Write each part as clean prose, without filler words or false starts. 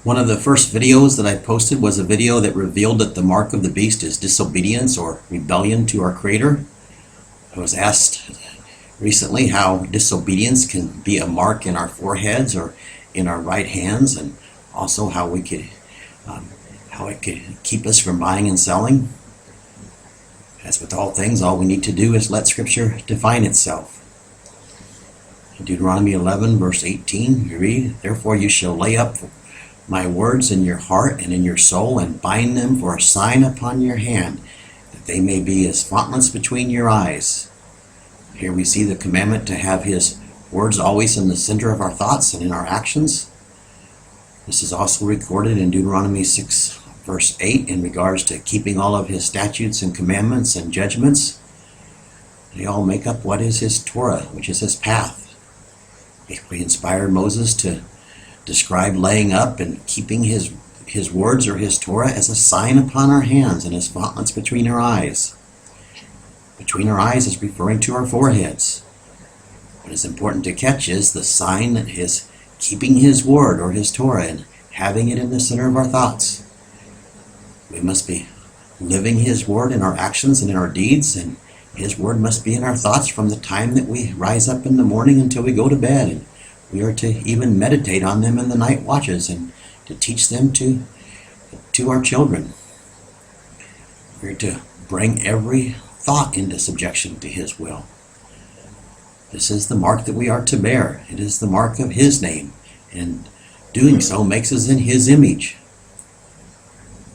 One of the first videos that I posted was a video that revealed that the mark of the beast is disobedience or rebellion to our Creator. I was asked recently how disobedience can be a mark in our foreheads or in our right hands, and also how it could keep us from buying and selling. As with all things, all we need to do is let Scripture define itself. In Deuteronomy 11, verse 18, we read, "Therefore you shall lay up my words in your heart and in your soul, and bind them for a sign upon your hand, that they may be as frontlets between your eyes." Here we see the commandment to have His words always in the center of our thoughts and in our actions. This is also recorded in Deuteronomy 6, verse 8, in regards to keeping all of His statutes and commandments and judgments. They all make up what is His Torah, which is His path. He inspired Moses to describe laying up and keeping his words or His Torah as a sign upon our hands and as frontlets between our eyes. Between our eyes is referring to our foreheads. What is important to catch is the sign that is keeping His word or His Torah and having it in the center of our thoughts. We must be living His word in our actions and in our deeds, and His word must be in our thoughts from the time that we rise up in the morning until we go to bed. And we are to even meditate on them in the night watches and to teach them to our children. We are to bring every thought into subjection to His will. This is the mark that we are to bear. It is the mark of His name, and doing so makes us in His image.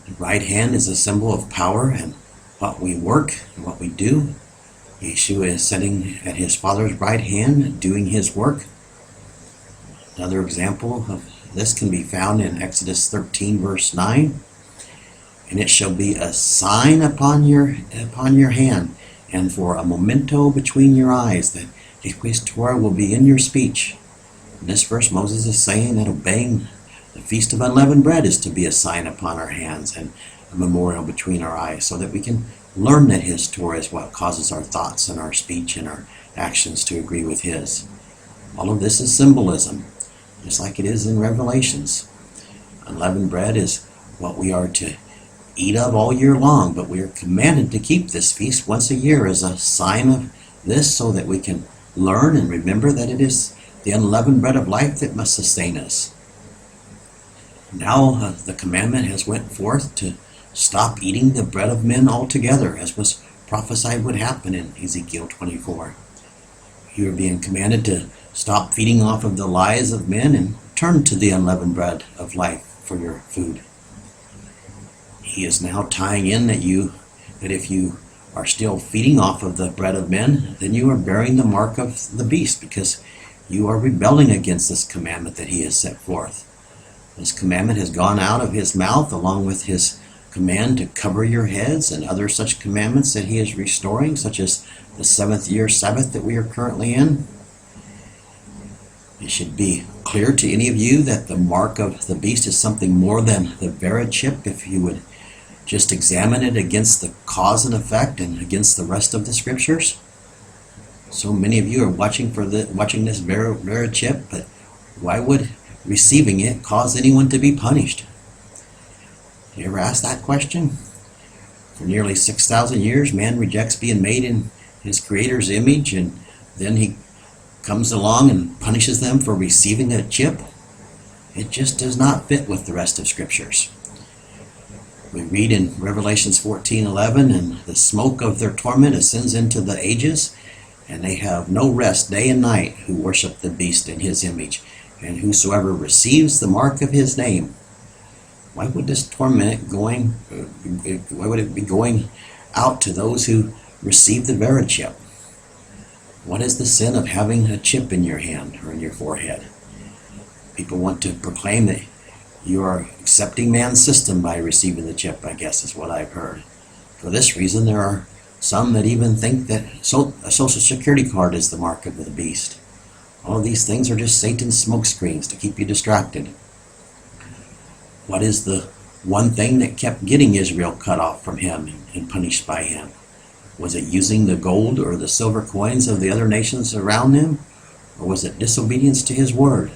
The right hand is a symbol of power and what we work and what we do. Yeshua is sitting at His Father's right hand doing His work. Another example of this can be found in Exodus 13, verse 9. "And it shall be a sign upon your hand, and for a memento between your eyes, that Yahweh's Torah will be in your speech." In this verse, Moses is saying that obeying the Feast of Unleavened Bread is to be a sign upon our hands and a memorial between our eyes, so that we can learn that His Torah is what causes our thoughts and our speech and our actions to agree with His. All of this is symbolism, just like it is in Revelations. Unleavened bread is what we are to eat of all year long, but we are commanded to keep this feast once a year as a sign of this, so that we can learn and remember that it is the unleavened bread of life that must sustain us. Now the commandment has went forth to stop eating the bread of men altogether, as was prophesied would happen in Ezekiel 24. You are being commanded to stop feeding off of the lies of men and turn to the unleavened bread of life for your food. He is now tying in that if you are still feeding off of the bread of men, then you are bearing the mark of the beast, because you are rebelling against this commandment that He has set forth. This commandment has gone out of His mouth, along with His command to cover your heads and other such commandments that He is restoring, such as the 7th year Sabbath that we are currently in. It should be clear to any of you that the mark of the beast is something more than the Vera chip, if you would just examine it against the cause and effect and against the rest of the Scriptures. So many of you are watching this Vera chip, but why would receiving it cause anyone to be punished? You ever ask that question? For nearly 6,000 years, man rejects being made in his Creator's image, and then He comes along and punishes them for receiving a chip. It just does not fit with the rest of Scriptures. We read in Revelations 14:11, "And the smoke of their torment ascends into the ages, and they have no rest day and night who worship the beast in His image, and whosoever receives the mark of His name." Why would this torment why would it be going out to those who receive the Vera chip? What is the sin of having a chip in your hand or in your forehead? People want to proclaim that you are accepting man's system by receiving the chip, I guess is what I've heard. For this reason, there are some that even think that a Social Security card is the mark of the beast. All of these things are just Satan's smoke screens to keep you distracted. What is the one thing that kept getting Israel cut off from Him and punished by Him? Was it using the gold or the silver coins of the other nations around them? Or was it disobedience to His word?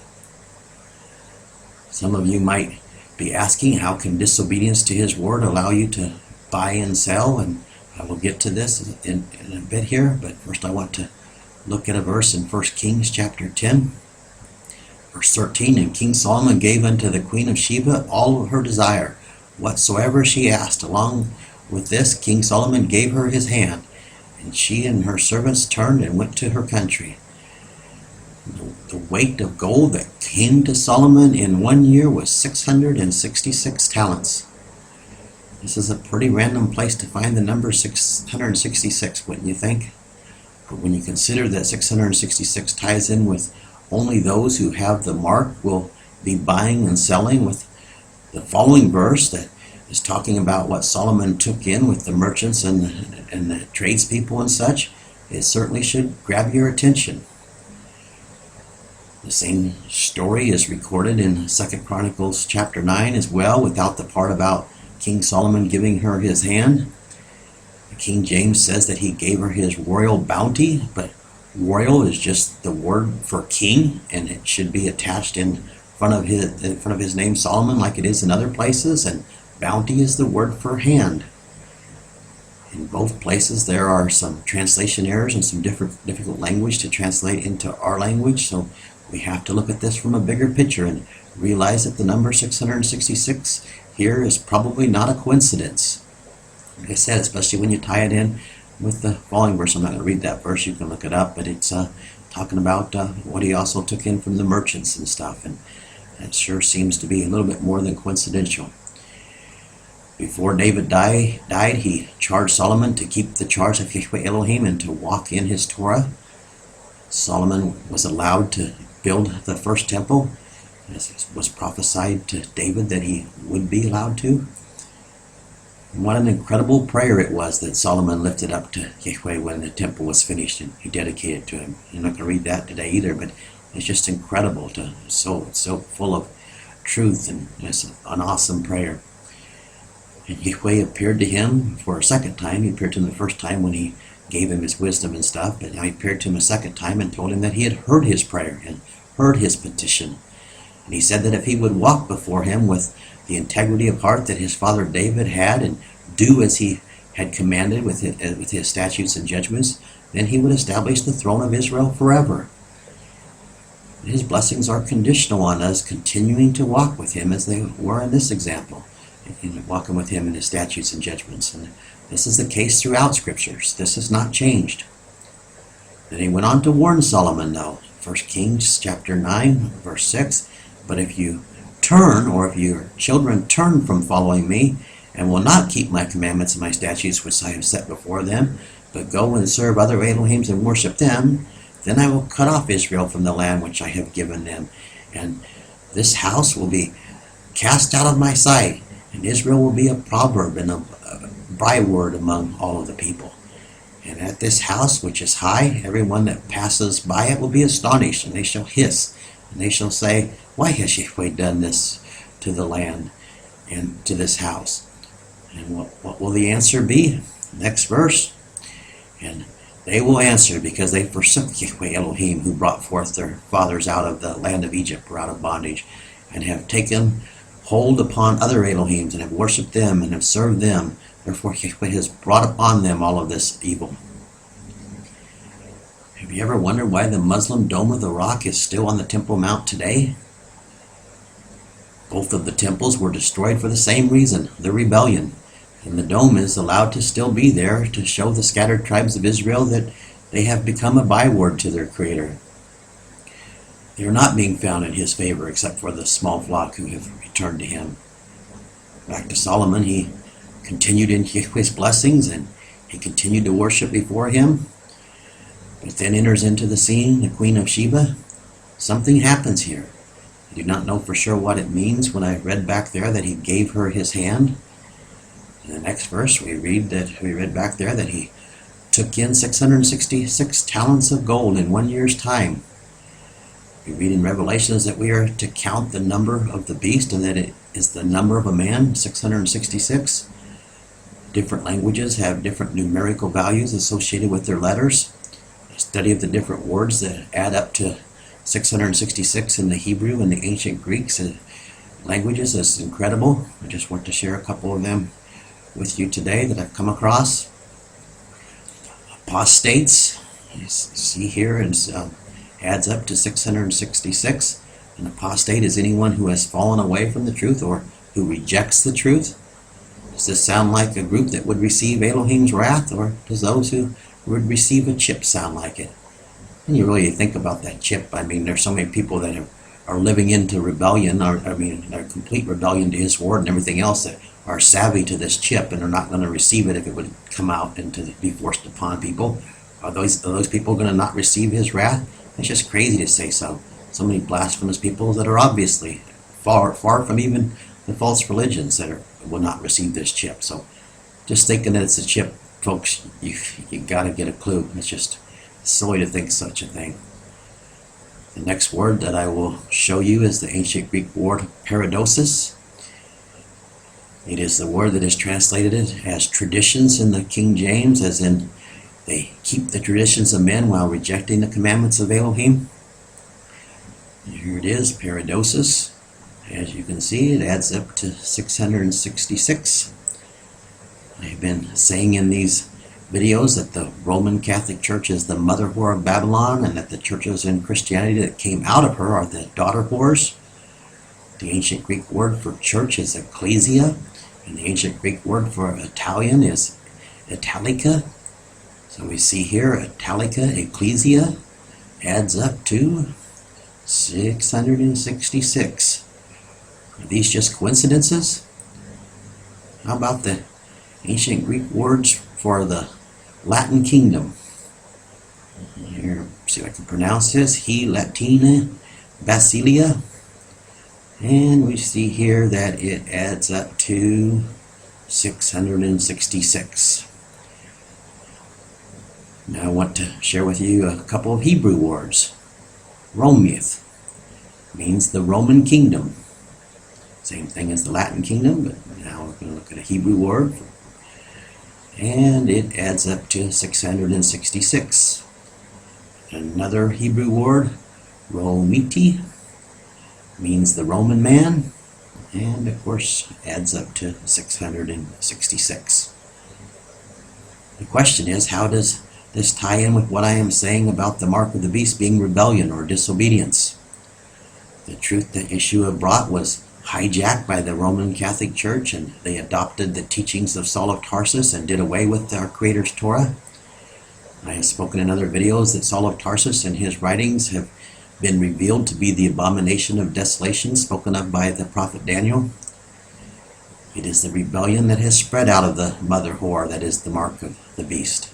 Some of you might be asking, how can disobedience to his word allow you to buy and sell? And I will get to this in a bit here, but first I want to look at a verse in 1 Kings chapter 10, verse 13. And King Solomon gave unto the queen of Sheba all of her desire, whatsoever she asked. Along with this, King Solomon gave her his hand, and she and her servants turned and went to her country. The weight of gold that came to Solomon in 1 year was 666 talents. This is a pretty random place to find the number 666, wouldn't you think? But when you consider that 666 ties in with only those who have the mark will be buying and selling, with the following verse that is talking about what Solomon took in with the merchants and the tradespeople and such, it certainly should grab your attention. The same story is recorded in 2 Chronicles chapter 9 as well, without the part about King Solomon giving her his hand. The King James says that he gave her his royal bounty, but royal is just the word for king, and it should be attached in front of his name Solomon, like it is in other places, and bounty is the word for hand. In both places there are some translation errors and some difficult language to translate into our language, so we have to look at this from a bigger picture and realize that the number 666 here is probably not a coincidence. Like I said, especially when you tie it in with the following verse. I'm not going to read that verse, you can look it up, but it's talking about what he also took in from the merchants and stuff, and that sure seems to be a little bit more than coincidental. Before David died, he charged Solomon to keep the charge of Yahweh Elohim and to walk in his Torah. Solomon was allowed to build the first temple, as was prophesied to David that he would be allowed to. And what an incredible prayer it was that Solomon lifted up to Yahweh when the temple was finished and he dedicated it to him. You're not going to read that today either, but it's just incredible, so full of truth, and it's an awesome prayer. And Yahweh appeared to him for a second time. He appeared to him the first time when he gave him his wisdom and stuff, but now he appeared to him a second time and told him that he had heard his prayer and heard his petition. And he said that if he would walk before him with the integrity of heart that his father David had, and do as he had commanded with his statutes and judgments, then he would establish the throne of Israel forever. His blessings are conditional on us continuing to walk with him as they were in this example, and walking with him in his statutes and judgments. And this is the case throughout scriptures. This has not changed. Then he went on to warn Solomon, though. 1 Kings chapter 9, verse 6, but if you turn, or if your children turn from following me, and will not keep my commandments and my statutes which I have set before them, but go and serve other Elohims and worship them, then I will cut off Israel from the land which I have given them, and this house will be cast out of my sight, and Israel will be a proverb and a byword among all of the people. And at this house which is high, everyone that passes by it will be astonished, and they shall hiss, and they shall say, why has Yahweh done this to the land and to this house? And what will the answer be? Next verse. And they will answer, because they forsook Yahweh Elohim, who brought forth their fathers out of the land of Egypt, or out of bondage, and have taken hold upon other Elohims, and have worshipped them, and have served them. Therefore Yahweh has brought upon them all of this evil. Have you ever wondered why the Muslim Dome of the Rock is still on the Temple Mount today? Both of the temples were destroyed for the same reason, the rebellion. And the dome is allowed to still be there to show the scattered tribes of Israel that they have become a byword to their Creator. They are not being found in his favor, except for the small flock who have returned to him. Back to Solomon, he continued in Yahweh's blessings, and he continued to worship before him. But then enters into the scene the Queen of Sheba. Something happens here. I do not know for sure what it means when I read back there that he gave her his hand. In the next verse we read back there that he took in 666 talents of gold in 1 year's time. We read in Revelations that we are to count the number of the beast, and that it is the number of a man, 666. Different languages have different numerical values associated with their letters. A study of the different words that add up to 666 in the Hebrew and the ancient Greeks languages is incredible. I just want to share a couple of them with you today that I've come across. Apostates, you see here, adds up to 666. An apostate is anyone who has fallen away from the truth or who rejects the truth. Does this sound like a group that would receive Elohim's wrath, or does those who would receive a chip sound like it? And you really think about that chip. I mean, there's so many people that are living into rebellion, are complete rebellion to His word and everything else, that are savvy to this chip and are not going to receive it if it would come out and to be forced upon people. Are those people going to not receive His wrath? It's just crazy to say so. So many blasphemous people that are obviously far from even the false religions that will not receive this chip. So just thinking that it's a chip, folks, you got to get a clue. It's just silly to think such a thing. The next word that I will show you is the ancient Greek word paradosis. It is the word that is translated as traditions in the King James, as in they keep the traditions of men while rejecting the commandments of Elohim. Here it is, paradosis. As you can see, it adds up to 666. I've been saying in these videos that the Roman Catholic Church is the mother whore of Babylon, and that the churches in Christianity that came out of her are the daughter whores. The ancient Greek word for church is ecclesia, and the ancient Greek word for Italian is Italica. So we see here Italica, ecclesia, adds up to 666. Are these just coincidences? How about the ancient Greek words for the Latin kingdom? Here, see if I can pronounce this. He Latina Basilia. And we see here that it adds up to 666. Now I want to share with you a couple of Hebrew words. Romith means the Roman kingdom. Same thing as the Latin kingdom, but now we're going to look at a Hebrew word. And it adds up to 666. Another Hebrew word, Romiti, means the Roman man, and of course adds up to 666. The question is, how does this tie in with what I am saying about the mark of the beast being rebellion or disobedience? The truth that Yeshua brought was hijacked by the Roman Catholic Church, and they adopted the teachings of Saul of Tarsus and did away with our Creator's Torah. I have spoken in other videos that Saul of Tarsus and his writings have been revealed to be the abomination of desolation spoken of by the prophet Daniel. It is the rebellion that has spread out of the mother whore that is the mark of the beast.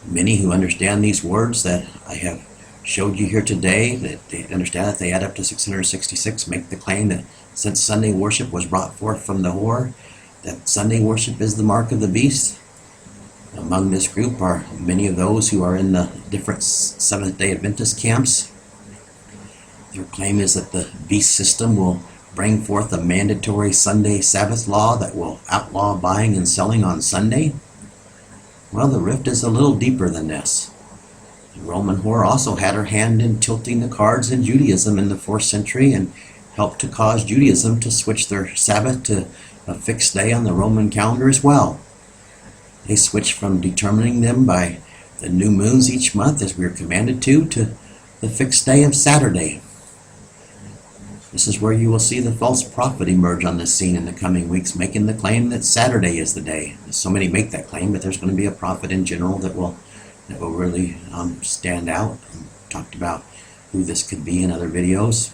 Many who understand these words that I have showed you here today, that they understand that they add up to 666, make the claim that since Sunday worship was brought forth from the whore, that Sunday worship is the mark of the beast. Among this group are many of those who are in the different Seventh-day Adventist camps. Their claim is that the beast system will bring forth a mandatory Sunday Sabbath law that will outlaw buying and selling on Sunday. Well, the rift is a little deeper than this. The Roman whore also had her hand in tilting the cards in Judaism in the 4th century and helped to cause Judaism to switch their Sabbath to a fixed day on the Roman calendar as well. They switched from determining them by the new moons each month, as we are commanded to the fixed day of Saturday. This is where you will see the false prophet emerge on the scene in the coming weeks, making the claim that Saturday is the day. So many make that claim, but there's going to be a prophet in general that will really stand out. I've talked about who this could be in other videos.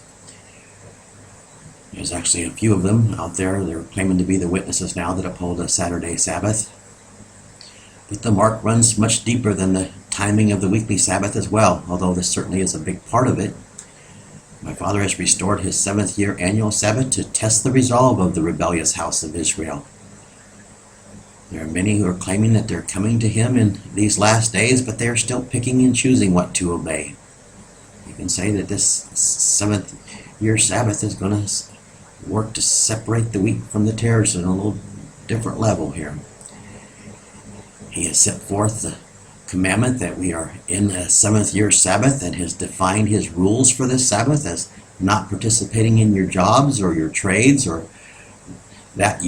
There's actually a few of them out there. They're claiming to be the witnesses now that uphold a Saturday Sabbath. But the mark runs much deeper than the timing of the weekly Sabbath as well, although this certainly is a big part of it. My Father has restored His 7th year annual Sabbath to test the resolve of the rebellious house of Israel. There are many who are claiming that they're coming to Him in these last days, but they are still picking and choosing what to obey. You can say that this 7th year Sabbath is going to work to separate the wheat from the tares on a little different level here. He has set forth the commandment that we are in a 7th year Sabbath and has defined His rules for this Sabbath as not participating in your jobs or your trades, or that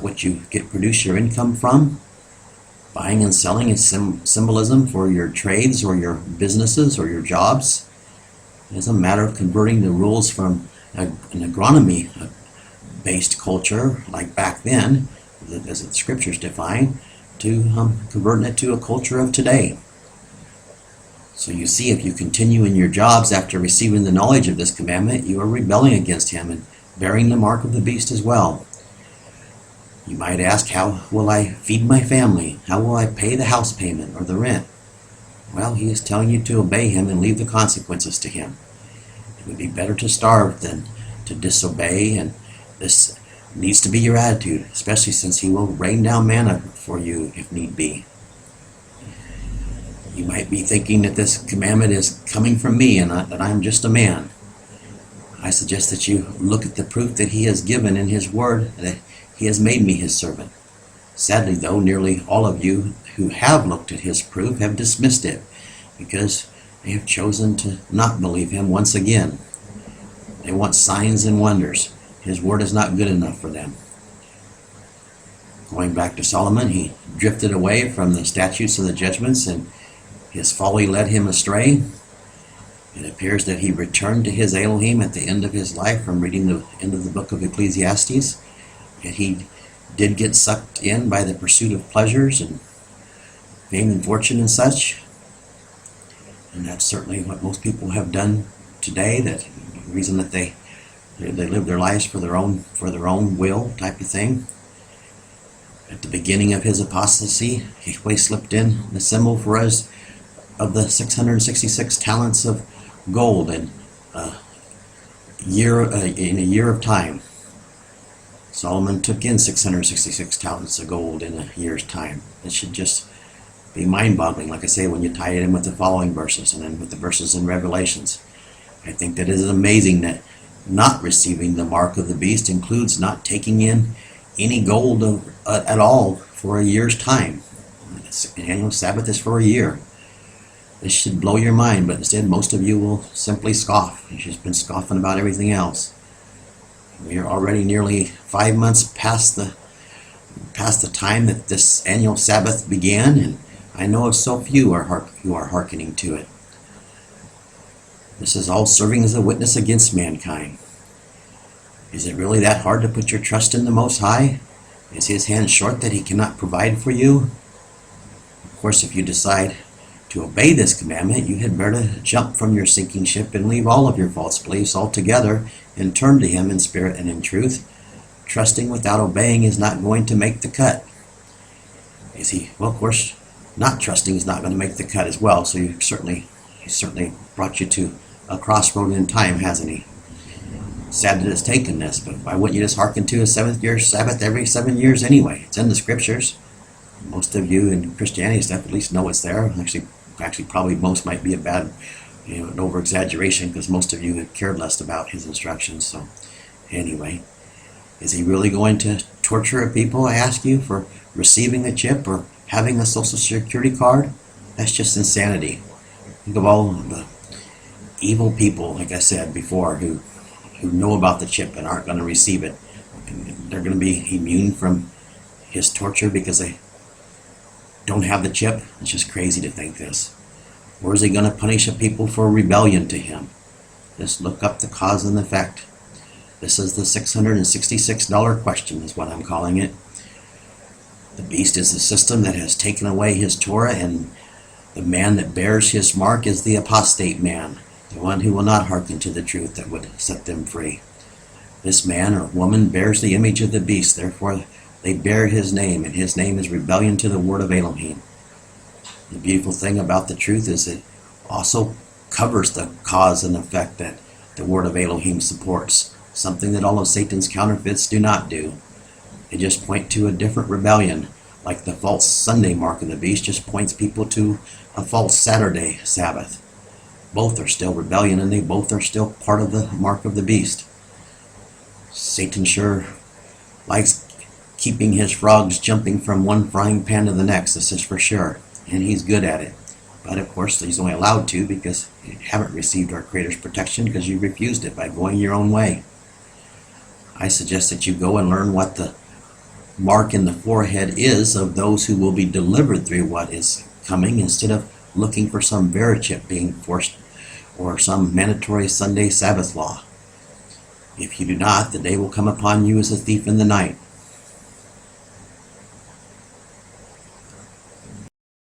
which you produce your income from. Buying and selling is symbolism for your trades or your businesses or your jobs. It's a matter of converting the rules from an agronomy-based culture, like back then, as the scriptures define, to converting it to a culture of today. So you see, if you continue in your jobs after receiving the knowledge of this commandment, you are rebelling against him and bearing the mark of the beast as well. You might ask, how will I feed my family? How will I pay the house payment or the rent? Well, he is telling you to obey him and leave the consequences to him. It would be better to starve than to disobey, and this needs to be your attitude, especially since he will rain down manna for you if need be. You might be thinking that this commandment is coming from me and that I'm just a man. I suggest that you look at the proof that he has given in his word, that he has made me his servant. Sadly, though, nearly all of you who have looked at his proof have dismissed it because they have chosen to not believe him once again. They want signs and wonders. His word is not good enough for them. Going back to Solomon, he drifted away from the statutes and the judgments, and his folly led him astray. It appears that he returned to his Elohim at the end of his life from reading the end of the book of Ecclesiastes. And he did get sucked in by the pursuit of pleasures and fame and fortune and such. And that's certainly what most people have done today. That the reason that they live their lives for their own will type of thing. At the beginning of his apostasy, Yahweh slipped in the symbol for us of the 666 talents of gold in a year of time. Solomon took in 666 talents of gold in a year's time. It should just be mind-boggling, like I say, when you tie it in with the following verses and then with the verses in Revelations. I think that it is amazing that not receiving the mark of the beast includes not taking in any gold at all for a year's time. The annual Sabbath is for a year. This should blow your mind, but instead most of you will simply scoff. You've just been scoffing about everything else. We are already nearly 5 months past the time that this annual Sabbath began, and I know of so few who are hearkening to it. This is all serving as a witness against mankind. Is it really that hard to put your trust in the Most High? Is his hand short that he cannot provide for you? Of course, if you decide to obey this commandment, you had better jump from your sinking ship and leave all of your false beliefs altogether and turn to him in spirit and in truth. Trusting without obeying is not going to make the cut. Is he? Well, of course, not trusting is not going to make the cut as well. So he certainly brought you to a crossroad in time, hasn't he? Sad that it's taken this, but why wouldn't you just hearken to a 7th-year Sabbath every 7 years anyway? It's in the scriptures. Most of you in Christianity stuff at least know it's there. Actually, probably most might be a bad, an over-exaggeration, because most of you have cared less about his instructions. So, anyway, is he really going to torture people, I ask you, for receiving a chip or having a social security card? That's just insanity. Think of all the evil people, like I said before, who know about the chip and aren't going to receive it. And they're going to be immune from his torture because they don't have the chip. It's just crazy to think this. Or is he going to punish a people for rebellion to him? Just look up the cause and effect. This is the $666 question, is what I'm calling it. The beast is the system that has taken away his Torah, and the man that bears his mark is the apostate man, the one who will not hearken to the truth that would set them free. This man or woman bears the image of the beast, therefore they bear his name, and his name is rebellion to the word of Elohim. The beautiful thing about the truth is it also covers the cause and effect that the word of Elohim supports, something that all of Satan's counterfeits do not do. They just point to a different rebellion, like the false Sunday mark of the beast just points people to a false Saturday Sabbath. Both are still rebellion, and they both are still part of the mark of the beast. Satan sure likes keeping his frogs jumping from one frying pan to the next, this is for sure, and he's good at it. But of course he's only allowed to because haven't received our Creator's protection because you refused it by going your own way. I suggest that you go and learn what the mark in the forehead is of those who will be delivered through what is coming, instead of looking for some verichip being forced or some mandatory Sunday Sabbath law. If you do not, the day will come upon you as a thief in the night.